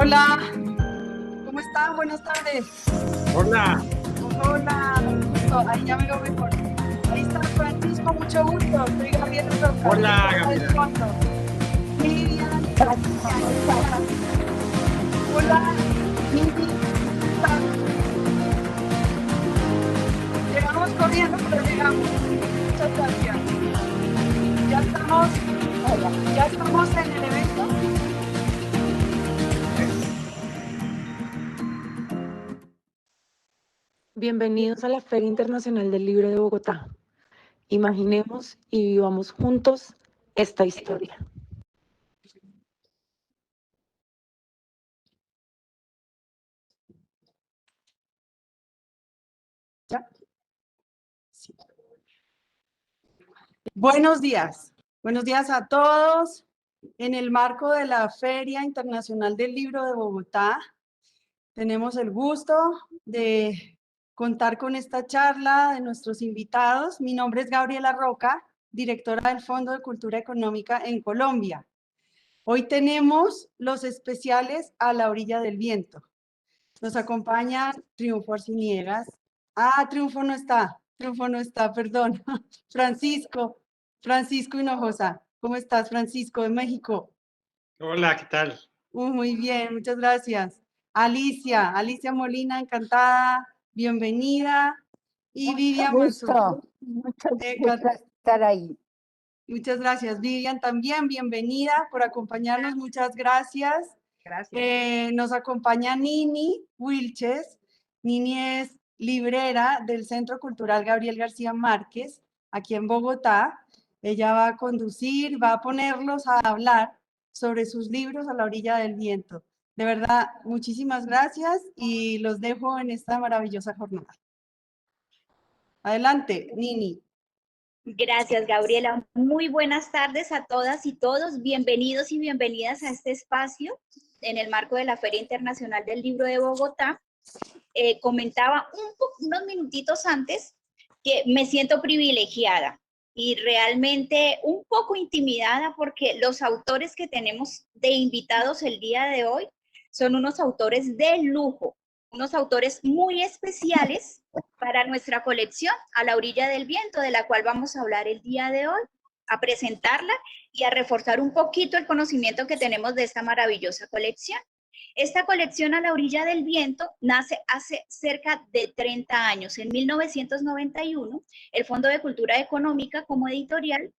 Hola, ¿cómo están? Buenas tardes. Hola. Hola, mucho gusto. Ahí ya me veo mejor. Ahí está Francisco, mucho gusto. Soy Gabriela Roca. Hola, Está del Gabriela. fondo. Miriam, hola, Miri. Llegamos corriendo, pero llegamos. Muchas gracias. Ya estamos en el evento. Bienvenidos a la Feria Internacional del Libro de Bogotá. Imaginemos y vivamos juntos esta historia. ¿Ya? Sí. Buenos días. Buenos días a todos. En el marco de la Feria Internacional del Libro de Bogotá, tenemos el gusto de contar con esta charla de nuestros invitados. Mi nombre es Gabriela Roca, directora del Fondo de Cultura Económica en Colombia. Hoy tenemos los especiales A la orilla del viento. Nos acompañan Triunfo Arciniegas. Triunfo no está, perdón. Francisco Hinojosa. ¿Cómo estás, Francisco, de México? Hola, ¿qué tal? Muy bien, muchas gracias. Alicia Molina, encantada, bienvenida. Y Vivian Mansur. Mucho gusto estar ahí. Muchas gracias, Vivian, también bienvenida por acompañarnos, muchas gracias. Gracias. Nos acompaña Nini Wilches. Nini es librera del Centro Cultural Gabriel García Márquez, aquí en Bogotá. Ella va a conducir, va a ponerlos a hablar sobre sus libros A la orilla del viento. De verdad, muchísimas gracias y los dejo en esta maravillosa jornada. Adelante, Nini. Gracias, Gabriela. Muy buenas tardes a todas y todos. Bienvenidos y bienvenidas a este espacio en el marco de la Feria Internacional del Libro de Bogotá. Comentaba unos minutitos antes que me siento privilegiada y realmente un poco intimidada porque los autores que tenemos de invitados el día de hoy son unos autores de lujo, unos autores muy especiales para nuestra colección A la orilla del viento, de la cual vamos a hablar el día de hoy, a presentarla y a reforzar un poquito el conocimiento que tenemos de esta maravillosa colección. Esta colección A la orilla del viento nace hace cerca de 30 años. En 1991, el Fondo de Cultura Económica como editorial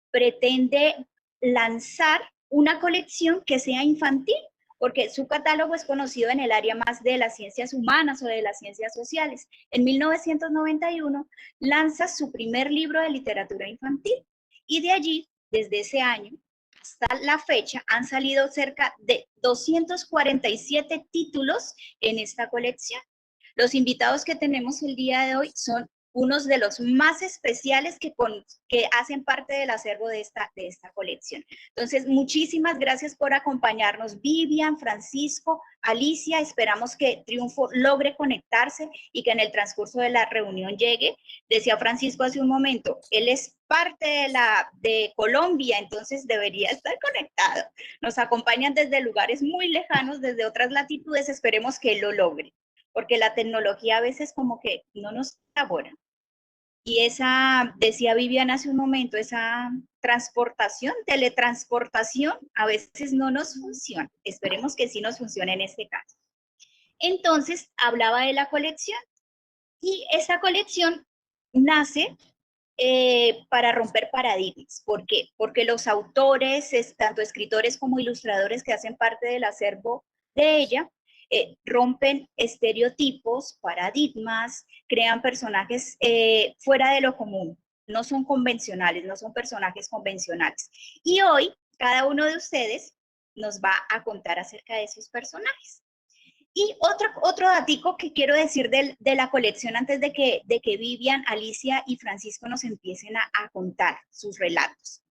pretende lanzar una colección que sea infantil, porque su catálogo es conocido en el área más de las ciencias humanas o de las ciencias sociales. En 1991 lanza su primer libro de literatura infantil y de allí, desde ese año hasta la fecha, han salido cerca de 247 títulos en esta colección. Los invitados que tenemos el día de hoy son unos de los más especiales que hacen parte del acervo de esta colección. Entonces, muchísimas gracias por acompañarnos, Vivian, Francisco, Alicia. Esperamos que Triunfo logre conectarse y que en el transcurso de la reunión llegue. Decía Francisco hace un momento, él es parte de Colombia, entonces debería estar conectado. Nos acompañan desde lugares muy lejanos, desde otras latitudes. Esperemos que él lo logre, porque la tecnología a veces como que no nos colabora. Y esa, decía Viviana hace un momento, esa transportación, teletransportación, a veces no nos funciona. Esperemos que sí nos funcione en este caso. Entonces, hablaba de la colección. Y esa colección nace para romper paradigmas. ¿Por qué? Porque los autores, tanto escritores como ilustradores que hacen parte del acervo de ella, rompen estereotipos, paradigmas, crean personajes fuera de lo común, no son convencionales, no son personajes convencionales. Y hoy cada uno de ustedes nos va a contar acerca de esos personajes. Y otro datico que quiero decir de la colección antes de que Vivian, Alicia y Francisco nos empiecen a contar sus relatos.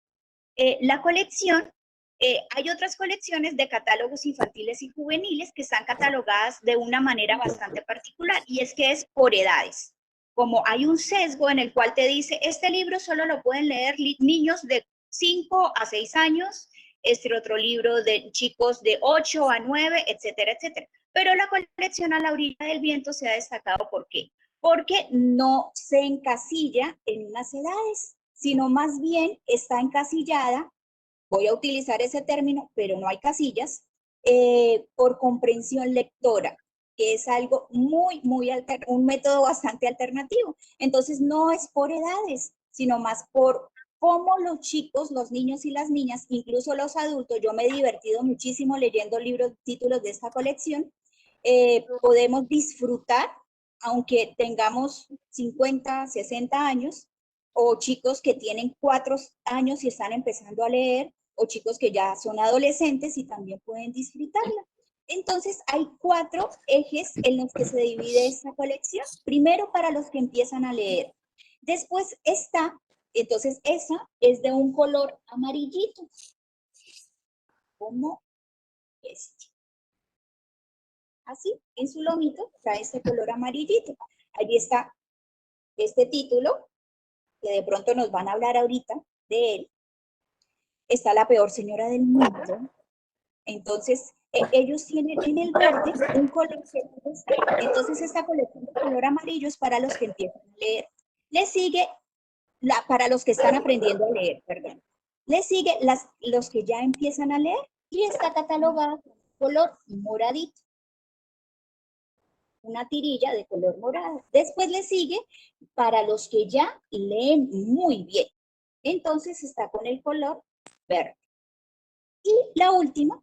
La colección, hay otras colecciones de catálogos infantiles y juveniles que están catalogadas de una manera bastante particular, y es que es por edades. Como hay un sesgo en el cual te dice, este libro solo lo pueden leer niños de 5 a 6 años, este otro libro de chicos de 8 a 9, etcétera, etcétera. Pero la colección A la orilla del viento se ha destacado, ¿por qué? Porque no se encasilla en unas edades, sino más bien está encasillada, voy a utilizar ese término, pero no hay casillas, por comprensión lectora, que es algo un método bastante alternativo. Entonces no es por edades, sino más por cómo los chicos, los niños y las niñas, incluso los adultos, yo me he divertido muchísimo leyendo libros, títulos de esta colección, podemos disfrutar, aunque tengamos 50, 60 años, o chicos que tienen 4 años y están empezando a leer, o chicos que ya son adolescentes y también pueden disfrutarla. Entonces, hay 4 ejes en los que se divide esta colección. Primero, para los que empiezan a leer. Después está, entonces esa es de un color amarillito, como este. Así, en su lomito trae este color amarillito. Allí está este título, que de pronto nos van a hablar ahorita de él. Está La peor señora del mundo. Entonces, ellos tienen en el verde un color que les gusta. Entonces, esta colección de color amarillo es para los que empiezan a leer. Le sigue, para los que están aprendiendo a leer, perdón. Le sigue los que ya empiezan a leer y está catalogada con color moradito. Una tirilla de color morado. Después le sigue para los que ya leen muy bien. Entonces está con el color verde. Y la última,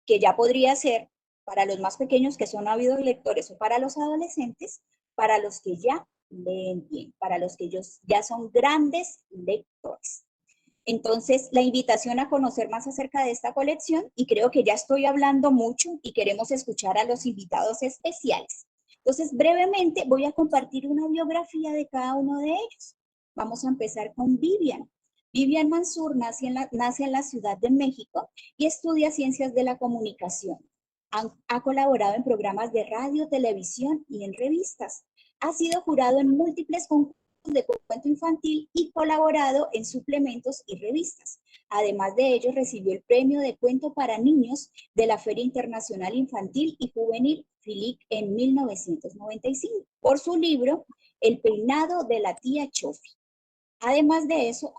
que ya podría ser para los más pequeños que son ávidos lectores o para los adolescentes, para los que ya leen bien, para los que ellos ya son grandes lectores. Entonces, la invitación a conocer más acerca de esta colección, y creo que ya estoy hablando mucho y queremos escuchar a los invitados especiales. Entonces, brevemente voy a compartir una biografía de cada uno de ellos. Vamos a empezar con Vivian. Vivian Mansur nace en la Ciudad de México y estudia Ciencias de la Comunicación. Ha colaborado en programas de radio, televisión y en revistas. Ha sido jurado en múltiples concursos de cuento infantil y colaborado en suplementos y revistas. Además de ello, recibió el premio de cuento para niños de la Feria Internacional Infantil y Juvenil FILIC en 1995 por su libro El peinado de la tía Chofi. Además de eso,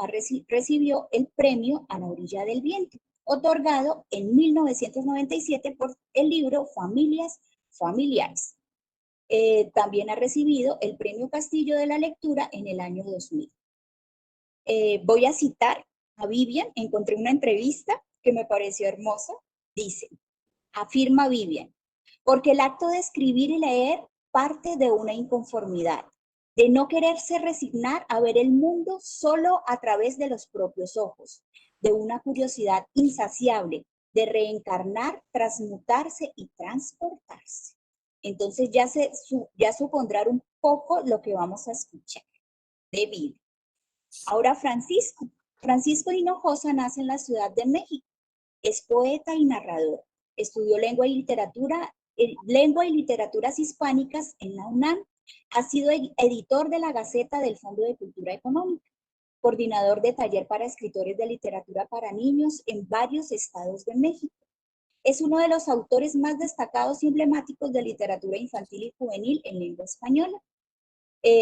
recibió el premio A la orilla del viento, otorgado en 1997 por el libro Familias Familiares. También ha recibido el Premio Castillo de la Lectura en el año 2000. Voy a citar a Vivian, encontré una entrevista que me pareció hermosa. Dice, afirma Vivian, porque el acto de escribir y leer parte de una inconformidad, de no quererse resignar a ver el mundo solo a través de los propios ojos, de una curiosidad insaciable, de reencarnar, transmutarse y transportarse. Entonces ya supondrán un poco lo que vamos a escuchar de Vivian. Ahora Francisco. Francisco Hinojosa nace en la Ciudad de México. Es poeta y narrador. Estudió lengua y literaturas hispánicas en la UNAM. Ha sido editor de la Gaceta del Fondo de Cultura Económica, coordinador de taller para escritores de literatura para niños en varios estados de México. Es uno de los autores más destacados y emblemáticos de literatura infantil y juvenil en lengua española.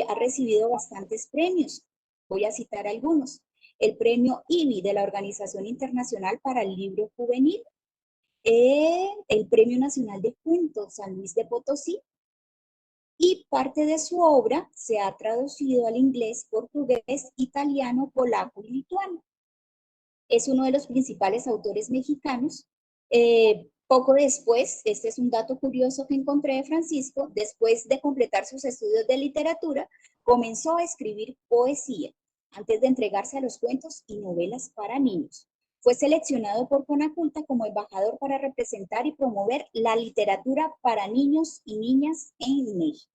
Ha recibido bastantes premios. Voy a citar algunos. El premio IBI de la Organización Internacional para el Libro Juvenil, el Premio Nacional de Cuentos San Luis de Potosí, y parte de su obra se ha traducido al inglés, portugués, italiano, polaco y lituano. Es uno de los principales autores mexicanos. Poco después, este es un dato curioso que encontré de Francisco, después de completar sus estudios de literatura, comenzó a escribir poesía, antes de entregarse a los cuentos y novelas para niños. Fue seleccionado por Conaculta como embajador para representar y promover la literatura para niños y niñas en México.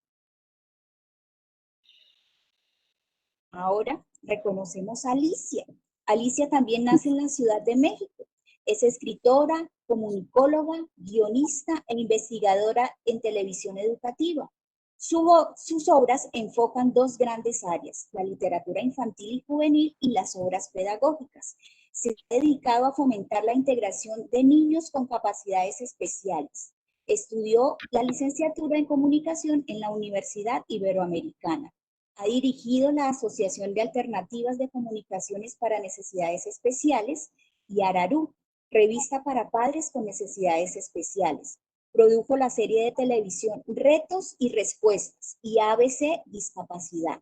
Ahora reconocemos a Alicia. Alicia también nace en la Ciudad de México. Es escritora, comunicóloga, guionista e investigadora en televisión educativa. Sus obras enfocan 2 grandes áreas, la literatura infantil y juvenil y las obras pedagógicas. Se ha dedicado a fomentar la integración de niños con capacidades especiales. Estudió la licenciatura en comunicación en la Universidad Iberoamericana. Ha dirigido la Asociación de Alternativas de Comunicaciones para Necesidades Especiales y Ararú, revista para padres con necesidades especiales. Produjo la serie de televisión Retos y Respuestas y ABC Discapacidad.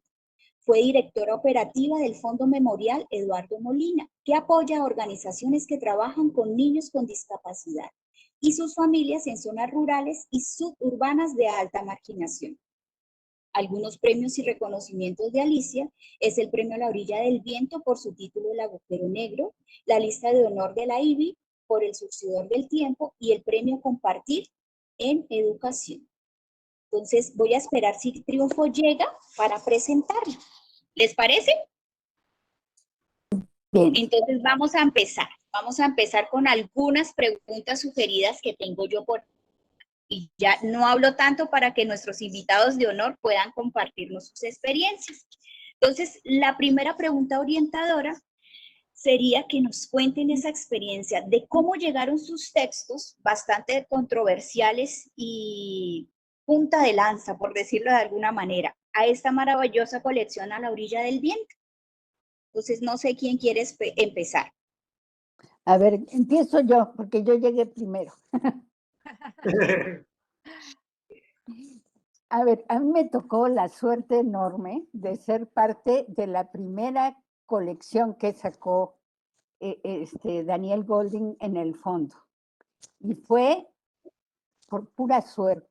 Fue directora operativa del Fondo Memorial Eduardo Molina, que apoya a organizaciones que trabajan con niños con discapacidad y sus familias en zonas rurales y suburbanas de alta marginación. Algunos premios y reconocimientos de Alicia es el Premio a la Orilla del Viento por su título El Agujero Negro, la Lista de Honor de la IBI por El Surcidor del Tiempo y el Premio Compartir en Educación. Entonces voy a esperar si Triunfo llega para presentarlo. ¿Les parece? Bien. Entonces vamos a empezar. Vamos a empezar con algunas preguntas sugeridas que tengo yo por... Y ya no hablo tanto para que nuestros invitados de honor puedan compartirnos sus experiencias. Entonces, la primera pregunta orientadora sería que nos cuenten esa experiencia de cómo llegaron sus textos, bastante controversiales y punta de lanza, por decirlo de alguna manera, a esta maravillosa colección A la Orilla del Viento. Entonces, no sé quién quiere empezar. A ver, empiezo yo, porque yo llegué primero. A ver, a mí me tocó la suerte enorme de ser parte de la primera colección que sacó Daniel Golding en el fondo. Y fue por pura suerte.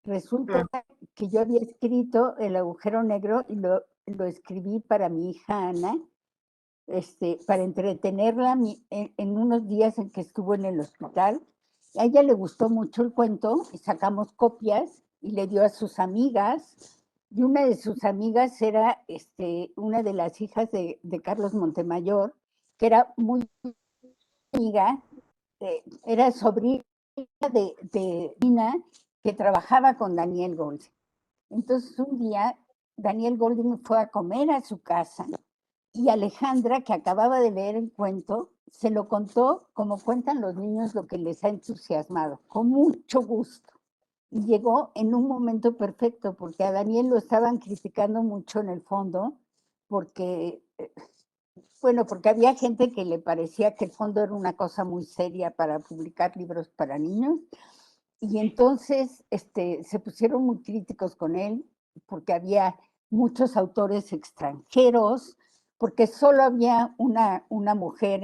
Resulta que yo había escrito El Agujero Negro y lo escribí para mi hija Ana, para entretenerla en unos días en que estuvo en el hospital. A ella le gustó mucho el cuento y sacamos copias y le dio a sus amigas. Y una de sus amigas era una de las hijas de Carlos Montemayor, que era muy amiga, era sobrina de Nina, que trabajaba con Daniel Golding. Entonces un día Daniel Golding fue a comer a su casa y Alejandra, que acababa de leer el cuento, se lo contó como cuentan los niños lo que les ha entusiasmado, con mucho gusto. Y llegó en un momento perfecto, porque a Daniel lo estaban criticando mucho en el fondo, porque había gente que le parecía que el fondo era una cosa muy seria para publicar libros para niños, y entonces se pusieron muy críticos con él, porque había muchos autores extranjeros, porque solo había una mujer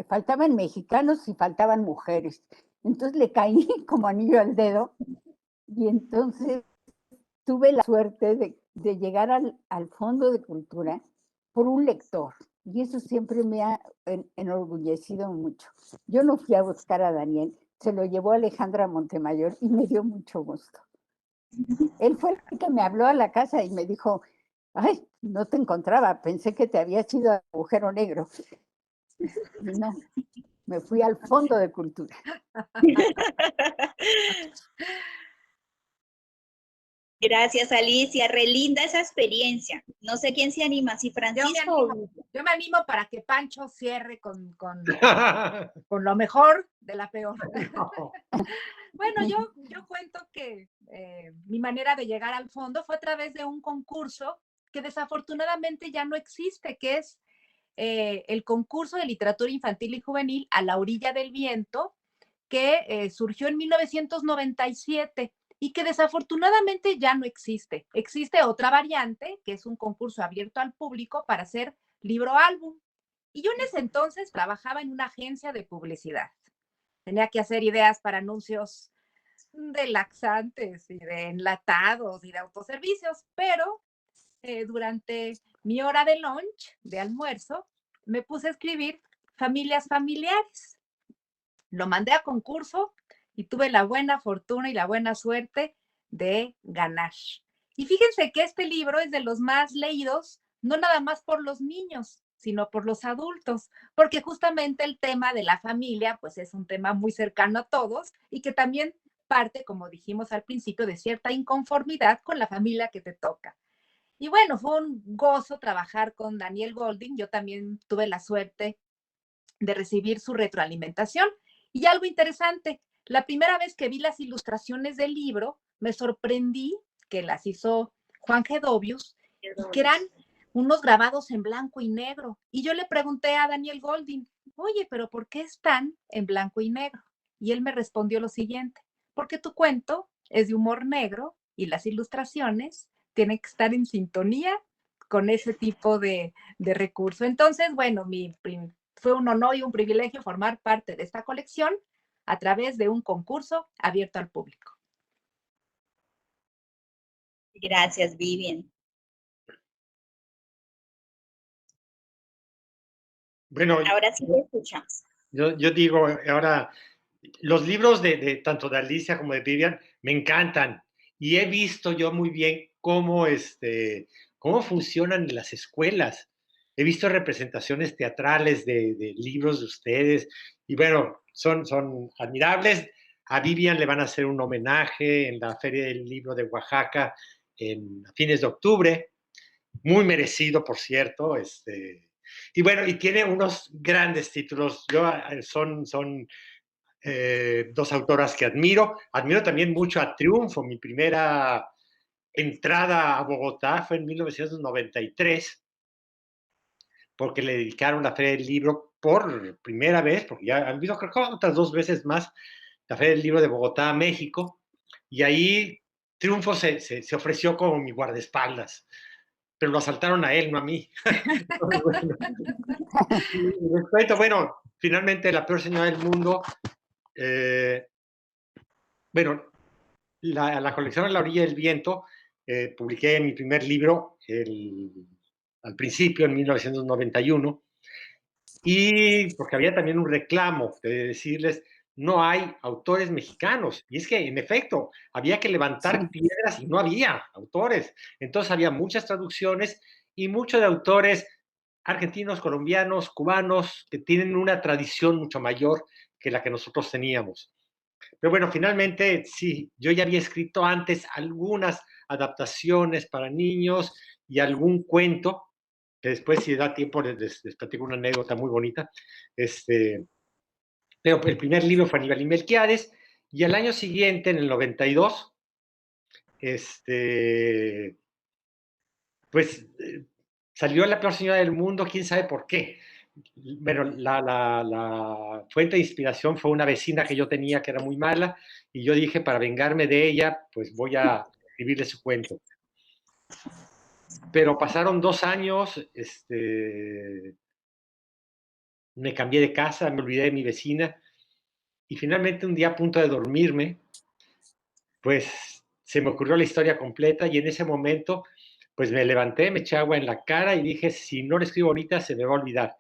faltaban mexicanos y faltaban mujeres. Entonces le caí como anillo al dedo, y entonces tuve la suerte de llegar al Fondo de Cultura por un lector, y eso siempre me ha enorgullecido mucho. Yo no fui a buscar a Daniel, se lo llevó Alejandra Montemayor y me dio mucho gusto. Él fue el que me habló a la casa y me dijo, ay, no te encontraba, pensé que te habías ido al Agujero Negro. Y no, me fui al Fondo de Cultura. Gracias, Alicia. Re linda esa experiencia. No sé quién se anima, si Francisco o... Yo me animo para que Pancho cierre con lo mejor de la peor. Bueno, yo cuento que mi manera de llegar al fondo fue a través de un concurso que desafortunadamente ya no existe, que es el concurso de literatura infantil y juvenil A la Orilla del Viento, que surgió en 1997 y que desafortunadamente ya no existe. Existe otra variante, que es un concurso abierto al público para hacer libro álbum. Y yo en ese entonces trabajaba en una agencia de publicidad. Tenía que hacer ideas para anuncios de laxantes y de enlatados y de autoservicios, pero durante mi hora de lunch, de almuerzo, me puse a escribir familias familiares. Lo mandé a concurso y tuve la buena fortuna y la buena suerte de ganar. Y fíjense que este libro es de los más leídos, no nada más por los niños, sino por los adultos, porque justamente el tema de la familia, pues es un tema muy cercano a todos y que también parte, como dijimos al principio, de cierta inconformidad con la familia que te toca. Y bueno, fue un gozo trabajar con Daniel Golding. Yo también tuve la suerte de recibir su retroalimentación. Y algo interesante, la primera vez que vi las ilustraciones del libro, me sorprendí que las hizo Juan Gedovius y que eran unos grabados en blanco y negro. Y yo le pregunté a Daniel Golding, oye, pero ¿por qué están en blanco y negro? Y él me respondió lo siguiente, porque tu cuento es de humor negro y las ilustraciones tienen que estar en sintonía con ese tipo de recurso. Entonces, bueno, fue un honor y un privilegio formar parte de esta colección a través de un concurso abierto al público. Gracias, Vivian. Bueno, Ahora sí te escuchamos. yo digo, ahora, los libros de tanto de Alicia como de Vivian me encantan y he visto yo muy bien cómo funcionan en las escuelas. He visto representaciones teatrales de libros de ustedes y bueno, son admirables. A Vivian le van a hacer un homenaje en la Feria del Libro de Oaxaca a fines de octubre, muy merecido, por cierto. Y bueno, y tiene unos grandes títulos. Son dos autoras que admiro. Admiro también mucho a Triunfo. Mi primera entrada a Bogotá fue en 1993, porque le dedicaron la Feria del Libro por primera vez, porque ya han habido, creo que otras 2 veces más, la Feria del Libro de Bogotá a México, y ahí Triunfo se ofreció como mi guardaespaldas, pero lo asaltaron a él, no a mí. Bueno, finalmente La Peor Señora del Mundo, bueno, la colección A la Orilla del Viento, publiqué mi primer libro al principio, en 1991, y porque había también un reclamo de decirles, no hay autores mexicanos. Y es que, en efecto, había que levantar piedras y no había autores. Entonces había muchas traducciones y muchos de autores argentinos, colombianos, cubanos, que tienen una tradición mucho mayor que la que nosotros teníamos. Pero bueno, finalmente, sí, yo ya había escrito antes algunas adaptaciones para niños y algún cuento, que después, si da tiempo, les platico una anécdota muy bonita. Pero el primer libro fue Aníbal y Melquiades, y al año siguiente, en el 92, pues salió La Peor Señora del Mundo, quién sabe por qué. Bueno, la fuente de inspiración fue una vecina que yo tenía que era muy mala, y yo dije, para vengarme de ella, pues voy a escribirle su cuento. Pero pasaron 2 años, me cambié de casa, me olvidé de mi vecina, y finalmente un día a punto de dormirme, pues se me ocurrió la historia completa, y en ese momento, pues me levanté, me eché agua en la cara y dije, si no la escribo ahorita, se me va a olvidar.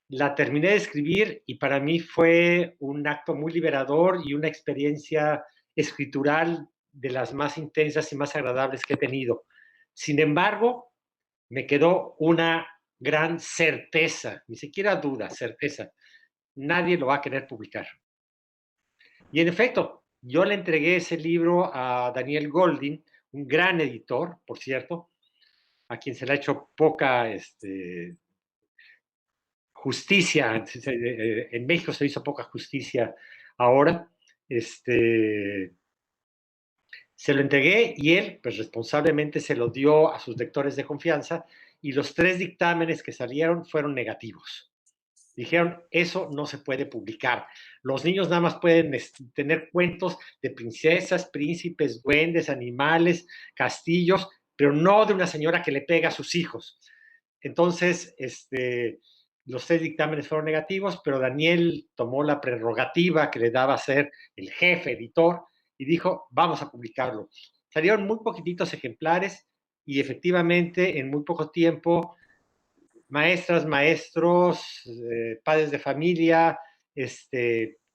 La terminé de escribir y para mí fue un acto muy liberador y una experiencia escritural de las más intensas y más agradables que he tenido. Sin embargo, me quedó una gran certeza, ni siquiera duda, certeza. Nadie lo va a querer publicar. Y en efecto, yo le entregué ese libro a Daniel Golding, un gran editor, por cierto, a quien se le ha hecho poca justicia. En México se hizo poca justicia ahora. Se lo entregué y él, pues responsablemente, se lo dio a sus lectores de confianza, y los 3 dictámenes que salieron fueron negativos. Dijeron, eso no se puede publicar. Los niños nada más pueden tener cuentos de princesas, príncipes, duendes, animales, castillos, pero no de una señora que le pega a sus hijos. Entonces, los 3 dictámenes fueron negativos, pero Daniel tomó la prerrogativa que le daba ser el jefe editor y dijo, vamos a publicarlo. Salieron muy poquititos ejemplares y efectivamente en muy poco tiempo maestras, maestros, padres de familia,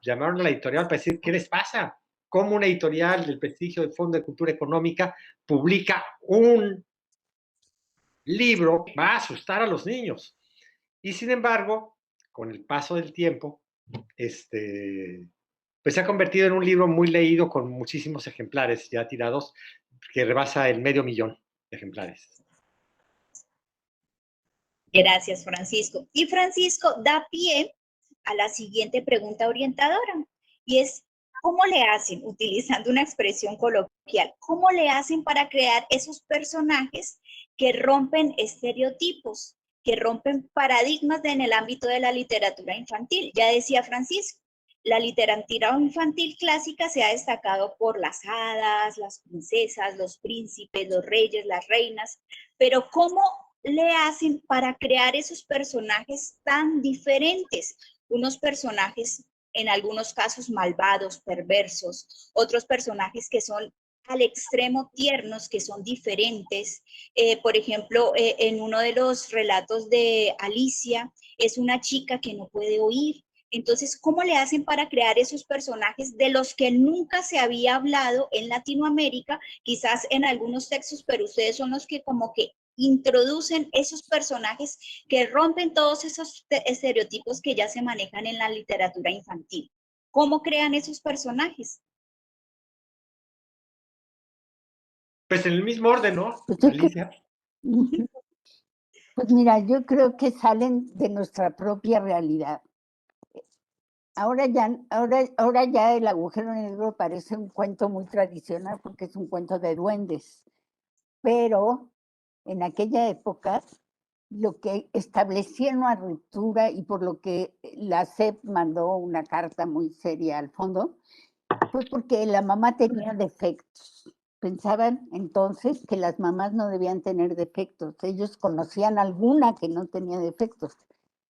llamaron a la editorial para decir, ¿qué les pasa? ¿Cómo una editorial del prestigio del Fondo de Cultura Económica publica un libro que va a asustar a los niños? Y sin embargo, con el paso del tiempo, pues se ha convertido en un libro muy leído con muchísimos ejemplares ya tirados, que rebasa el 500,000 de ejemplares. Gracias, Francisco. Y Francisco da pie a la siguiente pregunta orientadora, y es, ¿cómo le hacen, utilizando una expresión coloquial, cómo le hacen para crear esos personajes que rompen estereotipos, que rompen paradigmas en el ámbito de la literatura infantil? Ya decía Francisco, la literatura infantil clásica se ha destacado por las hadas, las princesas, los príncipes, los reyes, las reinas, pero ¿cómo le hacen para crear esos personajes tan diferentes? Unos personajes en algunos casos malvados, perversos, otros personajes que son al extremo tiernos, que son diferentes. Por ejemplo, en uno de los relatos de Alicia, es una chica que no puede oír. Entonces, ¿cómo le hacen para crear esos personajes de los que nunca se había hablado en Latinoamérica? Quizás en algunos textos, pero ustedes son los que como que introducen esos personajes que rompen todos esos estereotipos que ya se manejan en la literatura infantil. ¿Cómo crean esos personajes? Pues en el mismo orden, ¿no, Pues yo Alicia? Pues mira, yo creo que salen de nuestra propia realidad. Ahora ya el agujero negro parece un cuento muy tradicional porque es un cuento de duendes, pero en aquella época lo que establecía una ruptura y por lo que la SEP mandó una carta muy seria al fondo, fue porque la mamá tenía defectos. Pensaban entonces que las mamás no debían tener defectos. Ellos conocían alguna que no tenía defectos.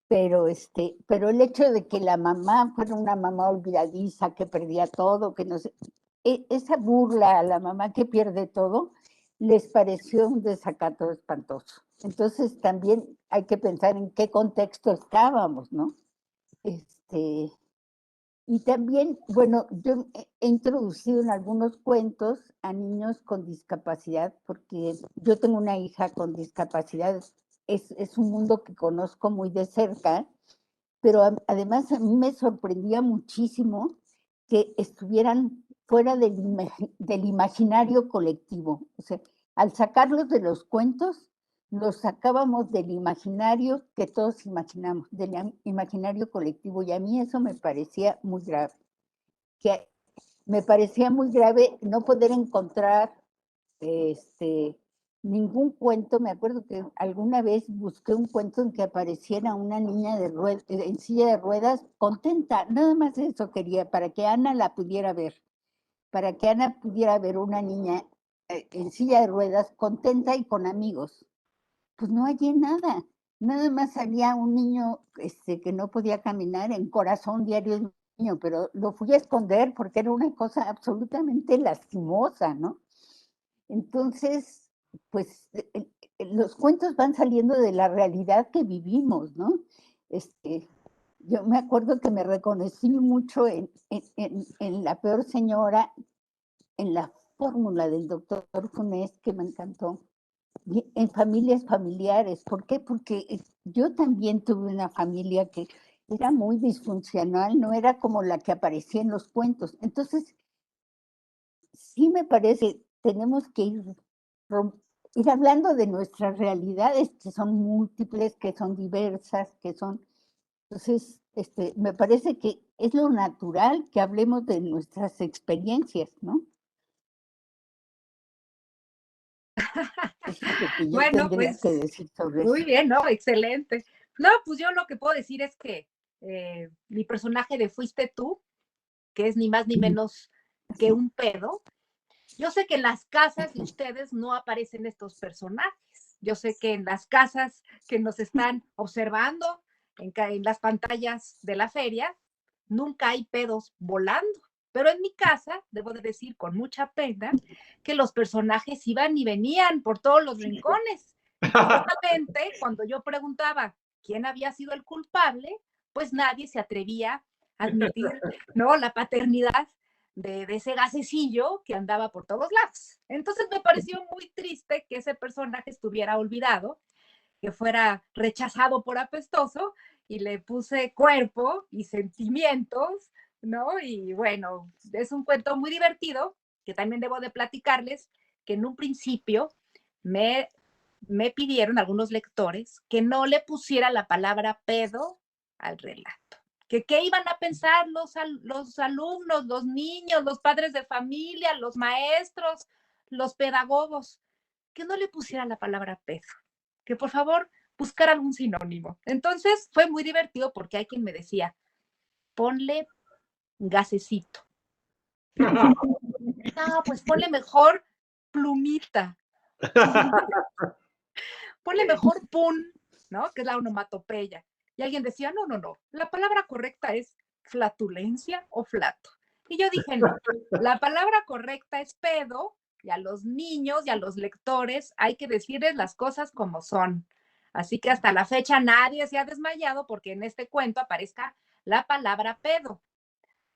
Pero el hecho de que la mamá fuera una mamá olvidadiza, que perdía todo, que no sé, esa burla a la mamá que pierde todo, les pareció un desacato espantoso. Entonces también hay que pensar en qué contexto estábamos, ¿no? Y también, bueno, yo he introducido en algunos cuentos a niños con discapacidad, porque yo tengo una hija con discapacidad, es un mundo que conozco muy de cerca, pero además a mí me sorprendía muchísimo que estuvieran fuera del imaginario colectivo. O sea, al sacarlos de los cuentos, los sacábamos del imaginario que todos imaginamos, del imaginario colectivo, y a mí eso me parecía muy grave. Que me parecía muy grave no poder encontrar ningún cuento. Me acuerdo que alguna vez busqué un cuento en que apareciera una niña en silla de ruedas contenta, nada más eso quería, para que Ana la pudiera ver, para que Ana pudiera ver una niña en silla de ruedas contenta y con amigos. Pues no hallé nada más había un niño que no podía caminar en Corazón Diario de un Niño, pero lo fui a esconder porque era una cosa absolutamente lastimosa, ¿no? Entonces, pues los cuentos van saliendo de la realidad que vivimos, ¿no? Yo me acuerdo que me reconocí mucho en La Peor Señora, en la fórmula del doctor Funés, que me encantó, en familias familiares. ¿Por qué? Porque yo también tuve una familia que era muy disfuncional, no era como la que aparecía en los cuentos. Entonces, sí me parece, tenemos que ir hablando de nuestras realidades, que son múltiples, que son diversas, que son... Entonces, me parece que es lo natural que hablemos de nuestras experiencias, ¿no? Eso es lo que yo Bueno, tendría pues que decir sobre muy eso. bien, ¿no? Excelente. No, pues yo lo que puedo decir es que mi personaje de Fuiste tú, que es ni más ni menos que un pedo, yo sé que en las casas de ustedes no aparecen estos personajes. Yo sé que en las casas que nos están observando, en las pantallas de la feria, nunca hay pedos volando. Pero en mi casa, debo de decir con mucha pena, que los personajes iban y venían por todos los rincones. Y curiosamente, cuando yo preguntaba quién había sido el culpable, pues nadie se atrevía a admitir, ¿no?, la paternidad de ese gasecillo que andaba por todos lados. Entonces me pareció muy triste que ese personaje estuviera olvidado, que fuera rechazado por apestoso, y le puse cuerpo y sentimientos, ¿no? Y bueno, es un cuento muy divertido, que también debo de platicarles, que en un principio me me pidieron algunos lectores que no le pusiera la palabra pedo al relato. Que qué iban a pensar los alumnos, los niños, los padres de familia, los maestros, los pedagogos, que no le pusiera la palabra pedo, que por favor buscar algún sinónimo. Entonces fue muy divertido porque hay quien me decía, ponle gasecito. No, pues ponle mejor plumita. Ponle mejor pun, ¿no? Que es la onomatopeya. Y alguien decía, no, la palabra correcta es flatulencia o flato. Y yo dije, no, la palabra correcta es pedo, y a los niños y a los lectores hay que decirles las cosas como son. Así que hasta la fecha nadie se ha desmayado porque en este cuento aparezca la palabra pedo.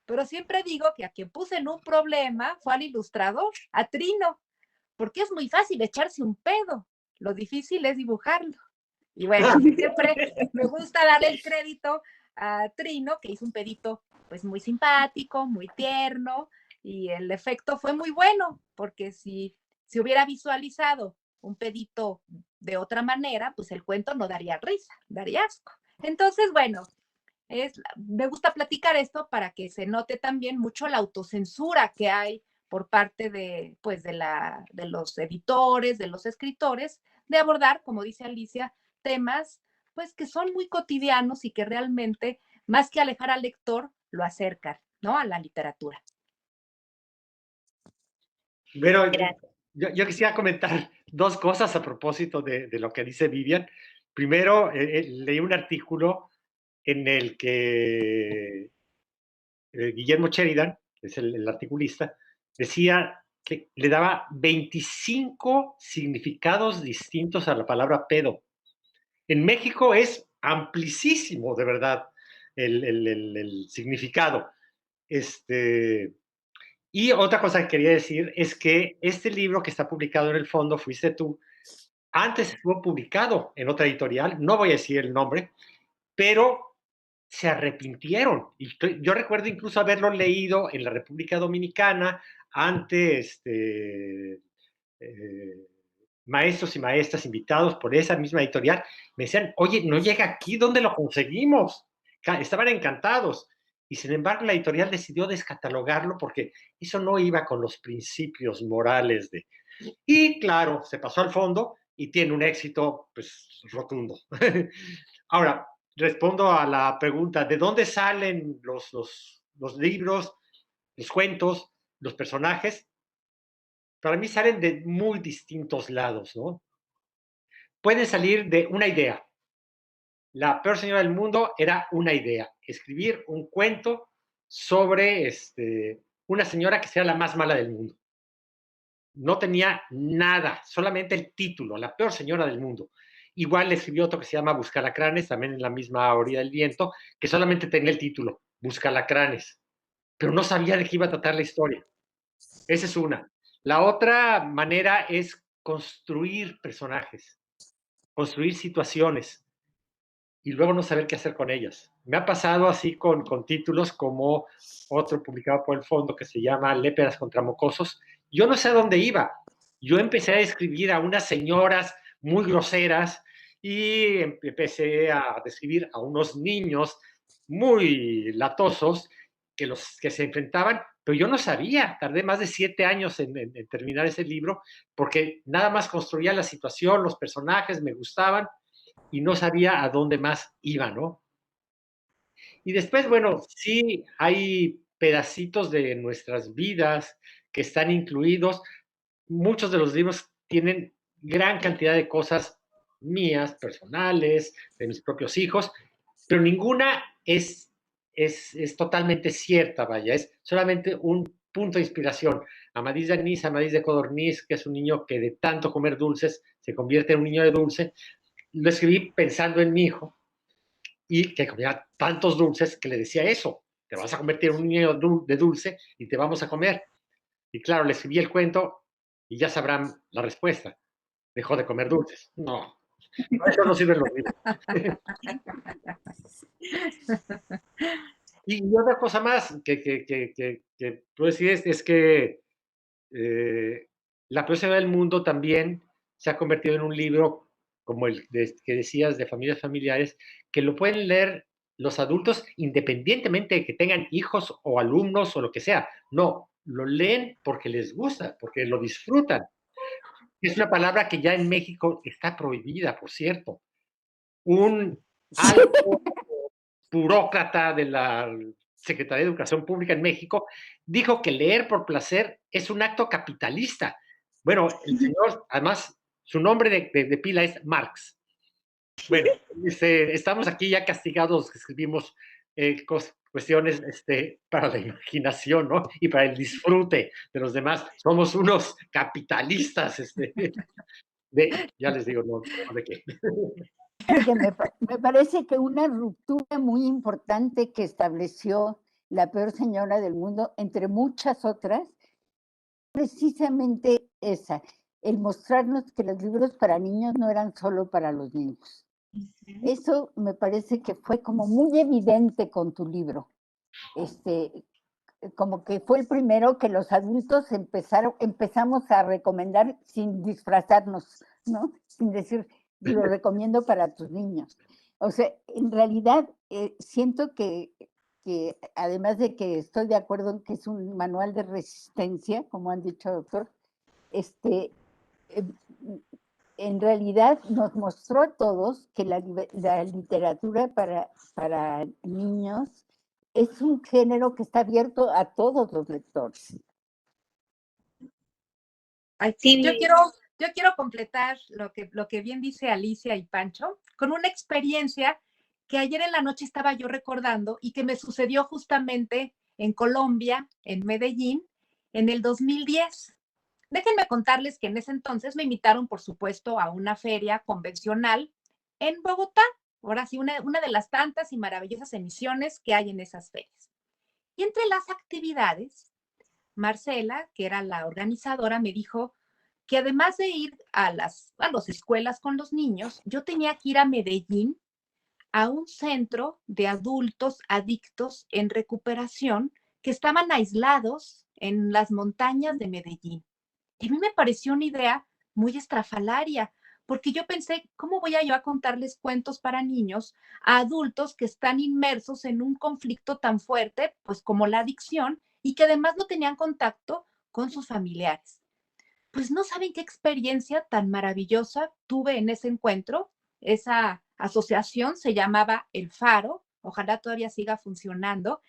Pero siempre digo que a quien puse en un problema fue al ilustrador, a Trino, porque es muy fácil echarse un pedo. Lo difícil es dibujarlo. Y bueno, siempre me gusta darle el crédito a Trino, que hizo un pedito pues muy simpático, muy tierno, y el efecto fue muy bueno, porque si hubiera visualizado un pedito de otra manera, pues el cuento no daría risa, daría asco. Entonces, bueno, me gusta platicar esto para que se note también mucho la autocensura que hay por parte de los editores, de los escritores, de abordar, como dice Alicia, temas pues que son muy cotidianos y que realmente, más que alejar al lector, lo acercan, ¿no? A la literatura. Pero yo quisiera comentar dos cosas a propósito de lo que dice Vivian. Primero, leí un artículo en el que Guillermo Sheridan, que es el articulista, decía que le daba 25 significados distintos a la palabra pedo. En México es amplísimo, de verdad, el significado. Y otra cosa que quería decir es que este libro que está publicado en el fondo, Fuiste tú, antes estuvo publicado en otra editorial, no voy a decir el nombre, pero se arrepintieron. Y yo recuerdo incluso haberlo leído en la República Dominicana ante maestros y maestras invitados por esa misma editorial. Me decían, oye, no llega aquí, ¿dónde lo conseguimos? Estaban encantados. Y sin embargo, la editorial decidió descatalogarlo porque eso no iba con los principios morales de... Y claro, se pasó al fondo y tiene un éxito pues rotundo. Ahora, respondo a la pregunta, ¿de dónde salen los libros, los cuentos, los personajes? Para mí salen de muy distintos lados, ¿no? Pueden salir de una idea. La peor señora del mundo era una idea, escribir un cuento sobre una señora que sea la más mala del mundo. No tenía nada, solamente el título, la peor señora del mundo. Igual le escribió otro que se llama Buscalacranes, también en la misma orilla del viento, que solamente tenía el título, Buscalacranes, pero no sabía de qué iba a tratar la historia. Esa es una. La otra manera es construir personajes, construir situaciones y luego no saber qué hacer con ellas. Me ha pasado así con títulos como otro publicado por el fondo que se llama Léperas contra mocosos. Yo no sé a dónde iba. Yo empecé a escribir a unas señoras muy groseras y empecé a describir a unos niños muy latosos que se enfrentaban, pero yo no sabía, tardé más de 7 años en terminar ese libro, porque nada más construía la situación, los personajes me gustaban, y no sabía a dónde más iba, ¿no? Y después, bueno, sí hay pedacitos de nuestras vidas que están incluidos. Muchos de los libros tienen gran cantidad de cosas mías, personales, de mis propios hijos, pero ninguna es totalmente cierta, vaya, es solamente un punto de inspiración. Amadís de Anís, Amadís de Codorniz, que es un niño que de tanto comer dulces se convierte en un niño de dulce, lo escribí pensando en mi hijo y que comía tantos dulces que le decía eso, te vas a convertir en un niño de dulce y te vamos a comer. Y claro, le escribí el cuento y ya sabrán la respuesta. Dejó de comer dulces. No, eso no sirven los libros. Y otra cosa más que puedo decir es que la peor ciudad del mundo también se ha convertido en un libro como el que decías de familias familiares, que lo pueden leer los adultos independientemente de que tengan hijos o alumnos o lo que sea. No, lo leen porque les gusta, porque lo disfrutan. Es una palabra que ya en México está prohibida, por cierto. Un alto burócrata de la Secretaría de Educación Pública en México dijo que leer por placer es un acto capitalista. Bueno, el señor, además, su nombre de pila es Marx. Bueno, estamos aquí ya castigados, escribimos cuestiones para la imaginación, ¿no? Y para el disfrute de los demás. Somos unos capitalistas, ya les digo, no de qué. Oye, me parece que una ruptura muy importante que estableció la peor señora del mundo, entre muchas otras, precisamente esa, el mostrarnos que los libros para niños no eran solo para los niños. Eso me parece que fue como muy evidente con tu libro. Como que fue el primero que los adultos empezamos a recomendar sin disfrazarnos, ¿no? Sin decir, lo recomiendo para tus niños. O sea, en realidad siento que además de que estoy de acuerdo en que es un manual de resistencia, como han dicho, doctor, en realidad nos mostró a todos que la literatura para niños es un género que está abierto a todos los lectores. Ay, sí, yo quiero completar lo que bien dice Alicia y Pancho con una experiencia que ayer en la noche estaba yo recordando y que me sucedió justamente en Colombia, en Medellín, en el 2010. Déjenme contarles que en ese entonces me invitaron, por supuesto, a una feria convencional en Bogotá. Ahora sí, una de las tantas y maravillosas emisiones que hay en esas ferias. Y entre las actividades, Marcela, que era la organizadora, me dijo que además de ir a las escuelas con los niños, yo tenía que ir a Medellín a un centro de adultos adictos en recuperación que estaban aislados en las montañas de Medellín. Y a mí me pareció una idea muy estrafalaria, porque yo pensé, ¿cómo voy yo a contarles cuentos para niños a adultos que están inmersos en un conflicto tan fuerte, pues como la adicción, y que además no tenían contacto con sus familiares? Pues no saben qué experiencia tan maravillosa tuve en ese encuentro. Esa asociación se llamaba El Faro, ojalá todavía siga funcionando,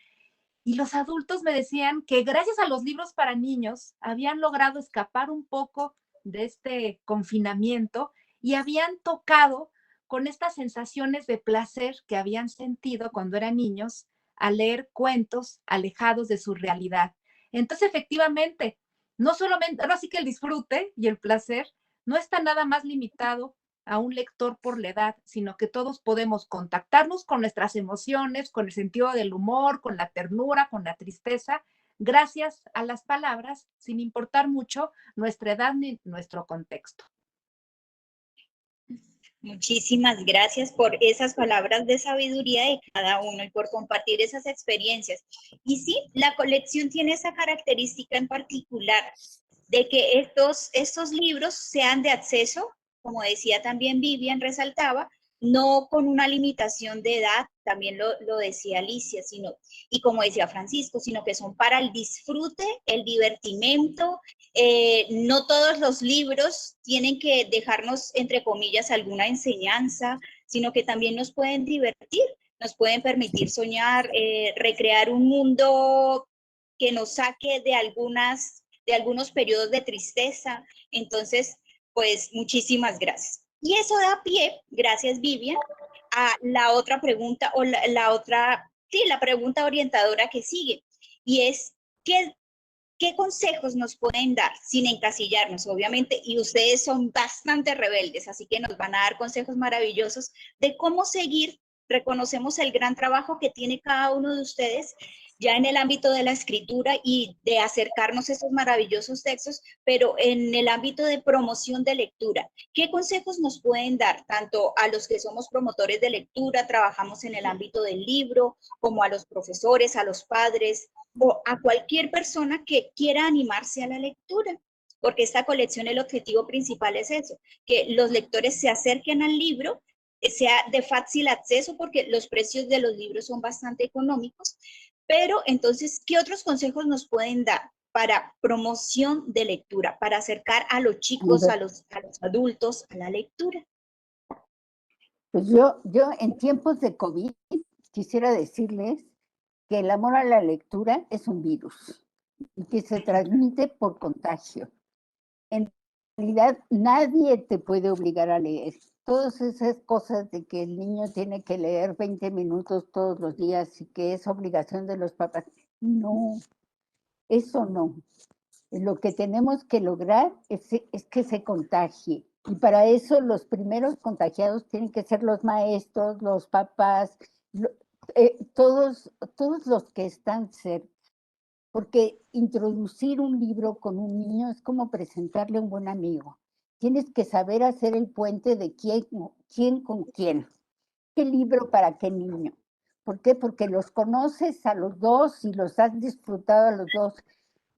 y los adultos me decían que gracias a los libros para niños habían logrado escapar un poco de este confinamiento y habían tocado con estas sensaciones de placer que habían sentido cuando eran niños al leer cuentos alejados de su realidad. Entonces, efectivamente, no solamente, ahora sí que el disfrute y el placer no está nada más limitado a un lector por la edad, sino que todos podemos contactarnos con nuestras emociones, con el sentido del humor, con la ternura, con la tristeza, gracias a las palabras, sin importar mucho nuestra edad ni nuestro contexto. Muchísimas gracias por esas palabras de sabiduría de cada uno y por compartir esas experiencias. Y sí, la colección tiene esa característica en particular de que estos libros sean de acceso, como decía también Vivian, resaltaba, no con una limitación de edad, también lo decía Alicia, y como decía Francisco, sino que son para el disfrute, el divertimento. No todos los libros tienen que dejarnos, entre comillas, alguna enseñanza, sino que también nos pueden divertir, nos pueden permitir soñar, recrear un mundo que nos saque de algunos periodos de tristeza. Entonces, pues muchísimas gracias. Y eso da pie, gracias Vivian, a la otra pregunta o la pregunta orientadora que sigue, y es, ¿qué consejos nos pueden dar sin encasillarnos, obviamente? Y ustedes son bastante rebeldes, así que nos van a dar consejos maravillosos de cómo seguir. Reconocemos el gran trabajo que tiene cada uno de ustedes ya en el ámbito de la escritura y de acercarnos a esos maravillosos textos, pero en el ámbito de promoción de lectura. ¿Qué consejos nos pueden dar tanto a los que somos promotores de lectura, trabajamos en el ámbito del libro, como a los profesores, a los padres, o a cualquier persona que quiera animarse a la lectura? porque esta colección, el objetivo principal es eso, que los lectores se acerquen al libro, sea de fácil acceso, porque los precios de los libros son bastante económicos. Pero entonces, ¿qué otros consejos nos pueden dar para promoción de lectura, para acercar a los chicos, a los adultos a la lectura? Pues yo en tiempos de COVID quisiera decirles que el amor a la lectura es un virus y que se transmite por contagio. En realidad, nadie te puede obligar a leer. Todas esas cosas de que el niño tiene que leer 20 minutos todos los días y que es obligación de los papás, no, eso no. Lo que tenemos que lograr es que se contagie. Y para eso los primeros contagiados tienen que ser los maestros, los papás, todos los que están cerca. Porque introducir un libro con un niño es como presentarle a un buen amigo. Tienes que saber hacer el puente de quién con quién. ¿Qué libro para qué niño? ¿Por qué? Porque los conoces a los dos y los has disfrutado a los dos.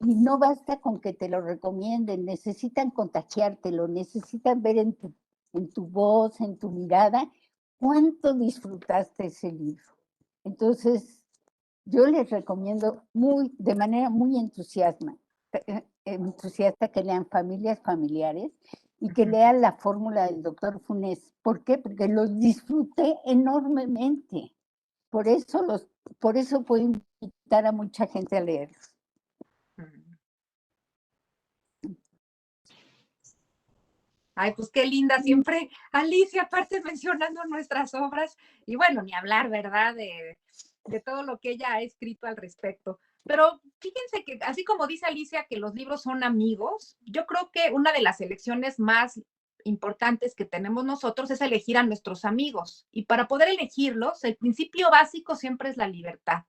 Y no basta con que te lo recomienden, necesitan contagiártelo, necesitan ver en tu voz, en tu mirada, cuánto disfrutaste ese libro. Entonces, yo les recomiendo de manera muy entusiasta que lean Familiares y que lean La fórmula del doctor Funes. ¿Por qué? Porque los disfruté enormemente. Por eso puedo invitar a mucha gente a leerlos. Ay, pues qué linda siempre, Alicia, aparte mencionando nuestras obras, y bueno, ni hablar, ¿verdad? De todo lo que ella ha escrito al respecto. Pero fíjense que, así como dice Alicia que los libros son amigos, yo creo que una de las elecciones más importantes que tenemos nosotros es elegir a nuestros amigos. Y para poder elegirlos, el principio básico siempre es la libertad.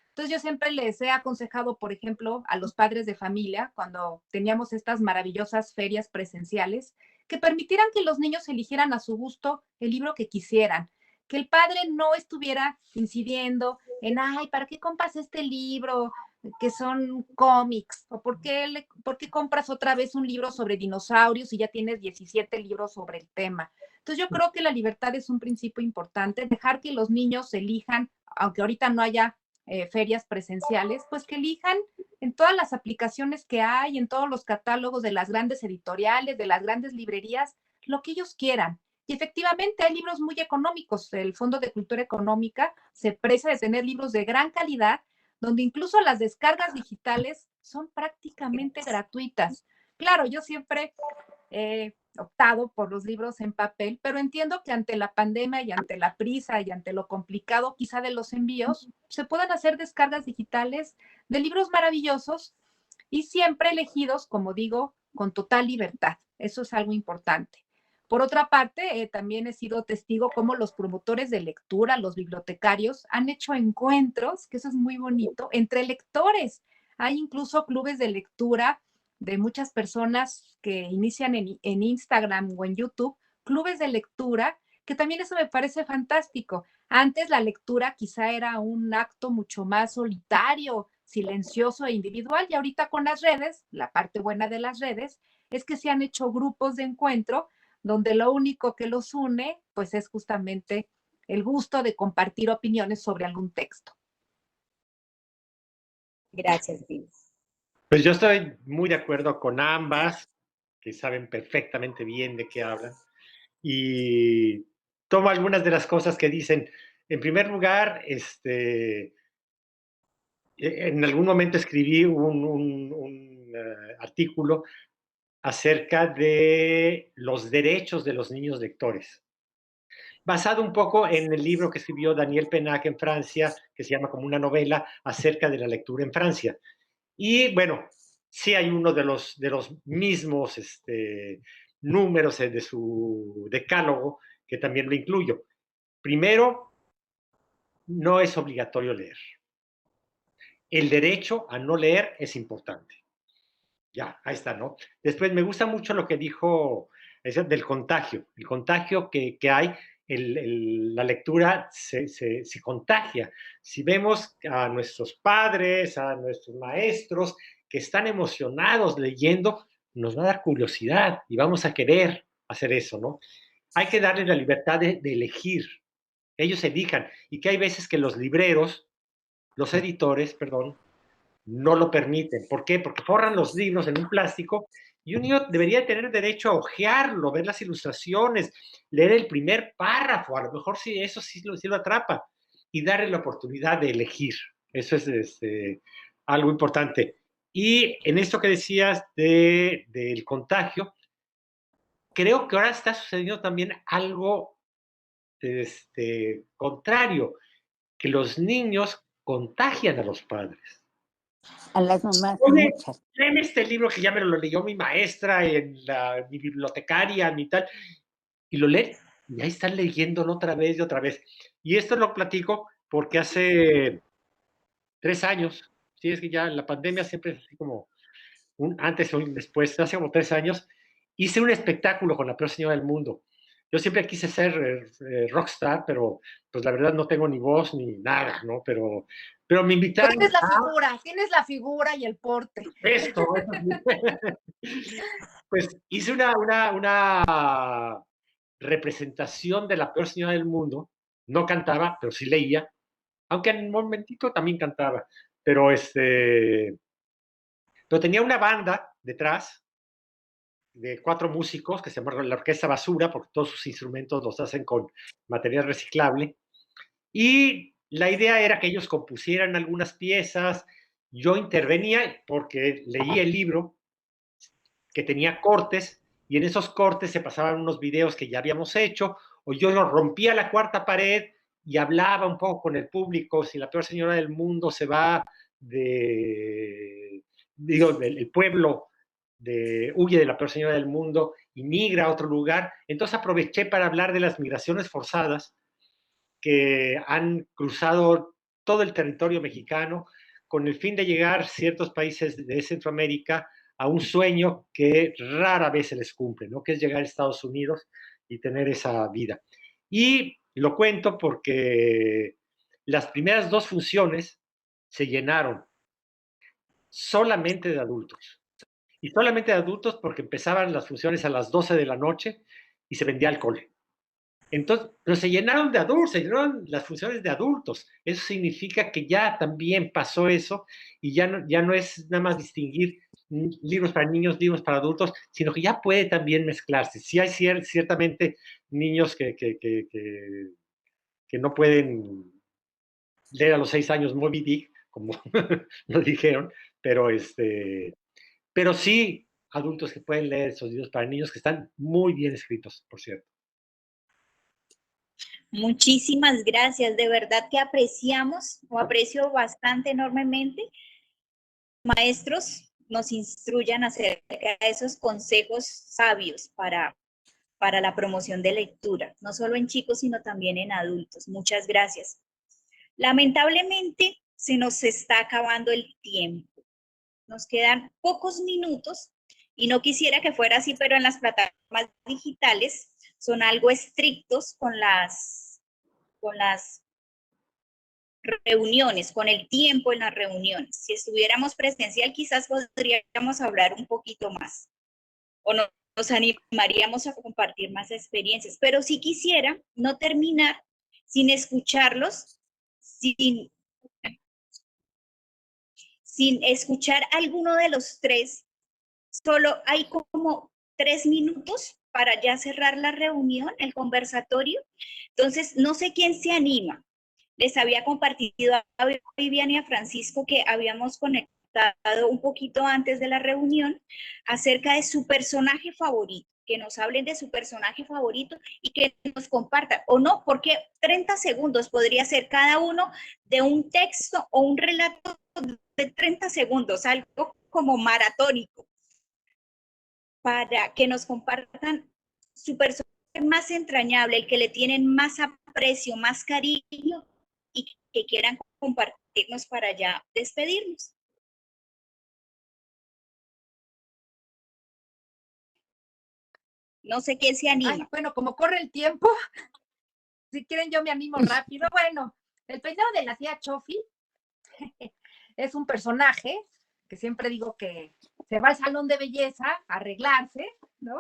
Entonces yo siempre les he aconsejado, por ejemplo, a los padres de familia, cuando teníamos estas maravillosas ferias presenciales, que permitieran que los niños eligieran a su gusto el libro que quisieran, que el padre no estuviera incidiendo en, ay, ¿para qué compras este libro? Que son cómics, o ¿por qué compras otra vez un libro sobre dinosaurios y ya tienes 17 libros sobre el tema? Entonces yo creo que la libertad es un principio importante, dejar que los niños elijan, aunque ahorita no haya ferias presenciales, pues que elijan en todas las aplicaciones que hay, en todos los catálogos de las grandes editoriales, de las grandes librerías, lo que ellos quieran. Y efectivamente hay libros muy económicos. El Fondo de Cultura Económica se precia de tener libros de gran calidad, donde incluso las descargas digitales son prácticamente gratuitas. Claro, yo siempre he optado por los libros en papel, pero entiendo que ante la pandemia y ante la prisa y ante lo complicado quizá de los envíos, se puedan hacer descargas digitales de libros maravillosos y siempre elegidos, como digo, con total libertad. Eso es algo importante. Por otra parte, también he sido testigo cómo los promotores de lectura, los bibliotecarios, han hecho encuentros, que eso es muy bonito, entre lectores. Hay incluso clubes de lectura de muchas personas que inician en Instagram o en YouTube, clubes de lectura, que también eso me parece fantástico. Antes la lectura quizá era un acto mucho más solitario, silencioso e individual, y ahorita con las redes, la parte buena de las redes es que se han hecho grupos de encuentro donde lo único que los une, pues es justamente el gusto de compartir opiniones sobre algún texto. Gracias, Liz. Pues yo estoy muy de acuerdo con ambas, que saben perfectamente bien de qué hablan, y tomo algunas de las cosas que dicen. En primer lugar, en algún momento escribí un artículo acerca de los derechos de los niños lectores, basado un poco en el libro que escribió Daniel Pennac en Francia, que se llama como una novela acerca de la lectura en Francia. Y bueno, sí hay uno de los mismos números de su decálogo que también lo incluyo. Primero, no es obligatorio leer. El derecho a no leer es importante. Ya, ahí está, ¿no? Después me gusta mucho lo que dijo del contagio. El contagio que hay, la lectura se contagia. Si vemos a nuestros padres, a nuestros maestros que están emocionados leyendo, nos va a dar curiosidad y vamos a querer hacer eso, ¿no? Hay que darles la libertad de elegir, ellos elijan, y que hay veces que los libreros, los editores, perdón, no lo permiten. ¿Por qué? Porque forran los libros en un plástico y un niño debería tener derecho a hojearlo, ver las ilustraciones, leer el primer párrafo, a lo mejor sí, eso sí lo atrapa, y darle la oportunidad de elegir. Eso es algo importante. Y en esto que decías del contagio, creo que ahora está sucediendo también algo contrario, que los niños contagian a los padres. A las mamás, Oye, muchas. léeme este libro que ya me lo leyó mi maestra, mi bibliotecaria, mi tal, y lo leen, y ahí están leyéndolo otra vez y otra vez. Y esto lo platico porque hace 3 años, sí, es que ya la pandemia siempre es así como un antes o un después, hace como 3 años, hice un espectáculo con la peor señora del mundo. Yo siempre quise ser rockstar, pero pues la verdad no tengo ni voz ni nada, ¿no? Pero me invitaron Tienes la figura y el porte. esto. Pues hice una representación de la peor señora del mundo. No cantaba, pero sí leía, aunque en un momentito también cantaba. Pero pero tenía una banda detrás de 4 músicos que se llama la Orquesta Basura, porque todos sus instrumentos los hacen con material reciclable. Y la idea era que ellos compusieran algunas piezas, yo intervenía porque leí el libro que tenía cortes y en esos cortes se pasaban unos videos que ya habíamos hecho, o yo rompía la cuarta pared y hablaba un poco con el público, si la peor señora del mundo se va del pueblo, huye de la peor señora del mundo y migra a otro lugar. Entonces aproveché para hablar de las migraciones forzadas que han cruzado todo el territorio mexicano con el fin de llegar a ciertos países de Centroamérica a un sueño que rara vez se les cumple, ¿no? Que es llegar a Estados Unidos y tener esa vida. Y lo cuento porque las primeras 2 funciones se llenaron solamente de adultos. Y solamente de adultos porque empezaban las funciones a las 12 de la noche y se vendía alcohol. Entonces, pero se llenaron de adultos, se llenaron las funciones de adultos. Eso significa que ya también pasó eso y ya no es nada más distinguir libros para niños, libros para adultos, sino que ya puede también mezclarse. Sí hay ciertamente niños que no pueden leer a los 6 años Moby Dick, como lo dijeron, pero, pero sí adultos que pueden leer esos libros para niños que están muy bien escritos, por cierto. Muchísimas gracias, de verdad que apreciamos o aprecio bastante enormemente. Maestros nos instruyan acerca de esos consejos sabios para la promoción de lectura, no solo en chicos, sino también en adultos. Muchas gracias. Lamentablemente, se nos está acabando el tiempo. Nos quedan pocos minutos y no quisiera que fuera así, pero en las plataformas digitales son algo estrictos con las reuniones, con el tiempo en las reuniones. Si estuviéramos presencial, quizás podríamos hablar un poquito más o nos animaríamos a compartir más experiencias, pero sí quisiera no terminar sin escucharlos, sin escuchar alguno de los 3. Solo hay como 3 minutos para ya cerrar la reunión, el conversatorio. Entonces, no sé quién se anima. Les había compartido a Vivian y a Francisco que habíamos conectado un poquito antes de la reunión acerca de su personaje favorito, que nos hablen de su personaje favorito y que nos compartan, o no, porque 30 segundos podría ser cada uno de un texto o un relato de 30 segundos, algo como maratónico, para que nos compartan su personaje más entrañable, el que le tienen más aprecio, más cariño y que quieran compartirnos para ya despedirnos. No sé quién se anima. Ay, bueno, como corre el tiempo, si quieren yo me animo rápido. Bueno, el peinado de la tía Chofi es un personaje que siempre digo que se va al salón de belleza a arreglarse, ¿no?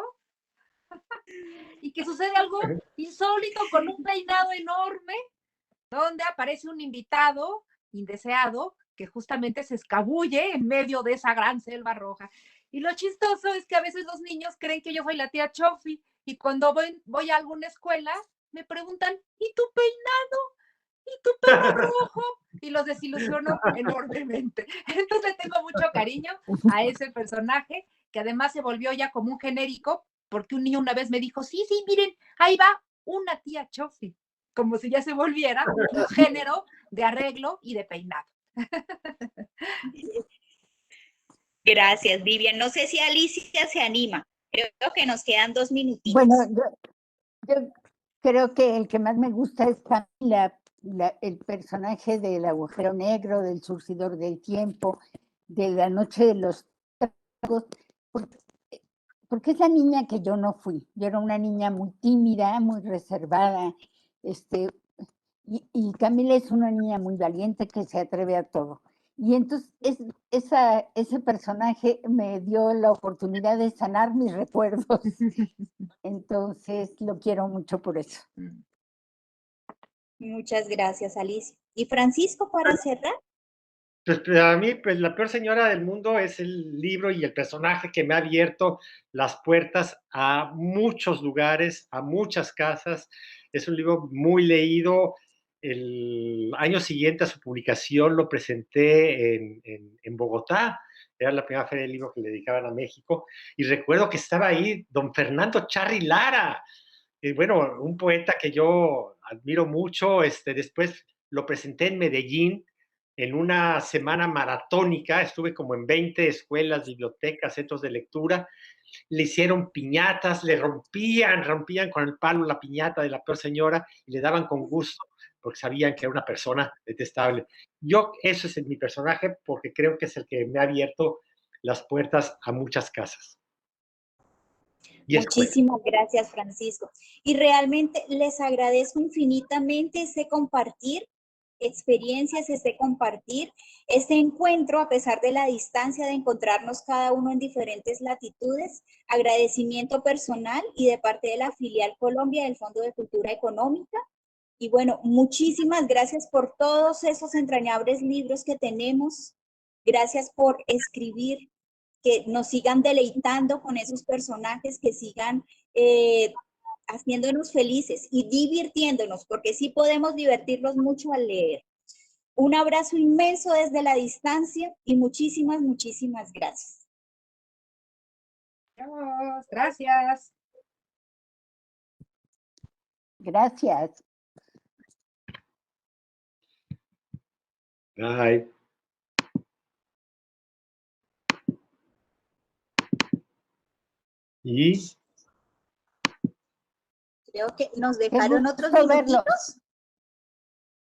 Y que sucede algo insólito con un peinado enorme, donde aparece un invitado indeseado que justamente se escabulle en medio de esa gran selva roja. Y lo chistoso es que a veces los niños creen que yo soy la tía Chofi, y cuando voy a alguna escuela me preguntan, ¿y tu peinado? ¿Y tu pelo rojo? Y los desilusiono enormemente. Entonces tengo mucho cariño a ese personaje, que además se volvió ya como un genérico, porque un niño una vez me dijo, sí, miren, ahí va una tía Chofi, como si ya se volviera un género de arreglo y de peinado. Gracias, Vivian. No sé si Alicia se anima. Creo que nos quedan 2 minutitos. Bueno, yo creo que el que más me gusta es el personaje del agujero negro, del surcidor del tiempo, de la noche de los tragos, porque es la niña que yo no fui. Yo era una niña muy tímida, muy reservada, y Camila es una niña muy valiente que se atreve a todo. Y entonces ese personaje me dio la oportunidad de sanar mis recuerdos. Entonces lo quiero mucho por eso. Muchas gracias, Alicia. ¿Y Francisco, para cerrar? Pues para mí, pues la peor señora del mundo es el libro y el personaje que me ha abierto las puertas a muchos lugares, a muchas casas. Es un libro muy leído. El año siguiente a su publicación lo presenté en Bogotá. Era la primera feria del libro que le dedicaban a México. Y recuerdo que estaba ahí don Fernando Charri Lara, bueno, un poeta que yo admiro mucho. Después lo presenté en Medellín en una semana maratónica. Estuve como en 20 escuelas, bibliotecas, centros de lectura. Le hicieron piñatas, le rompían con el palo la piñata de la peor señora y le daban con gusto porque sabían que era una persona detestable. Eso es mi personaje, porque creo que es el que me ha abierto las puertas a muchas casas. Muchísimas gracias, Francisco. Y realmente les agradezco infinitamente este compartir experiencias, este compartir, este encuentro a pesar de la distancia de encontrarnos cada uno en diferentes latitudes. Agradecimiento personal y de parte de la filial Colombia del Fondo de Cultura Económica. Y bueno, muchísimas gracias por todos esos entrañables libros que tenemos. Gracias por escribir, que nos sigan deleitando con esos personajes, que sigan haciéndonos felices y divirtiéndonos, porque sí podemos divertirnos mucho al leer. Un abrazo inmenso desde la distancia y muchísimas, muchísimas gracias. Gracias. Gracias. Bye. Y creo que nos dejaron otros minutitos.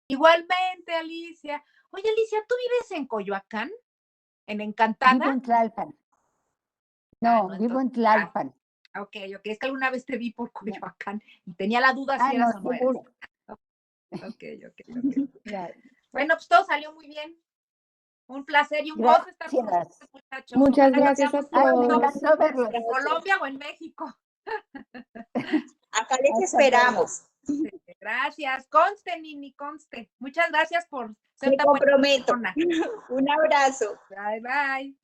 Igualmente, Alicia. Oye, Alicia, ¿tú vives en Coyoacán? ¿En Encantada? Vivo en Tlalpan. No, vivo en Tlalpan. Ok, es que alguna vez te vi por Coyoacán y tenía la duda si eras o no eras. Ok. Bueno, pues todo salió muy bien. Un placer y un gozo estar con ustedes, muchachos. Muchas gracias a todos. ¿En Colombia o en México? Acá les esperamos. Sí, gracias. Conste, Nini, conste. Muchas gracias por ser Me tan buena comprometo. persona. Un abrazo. Bye.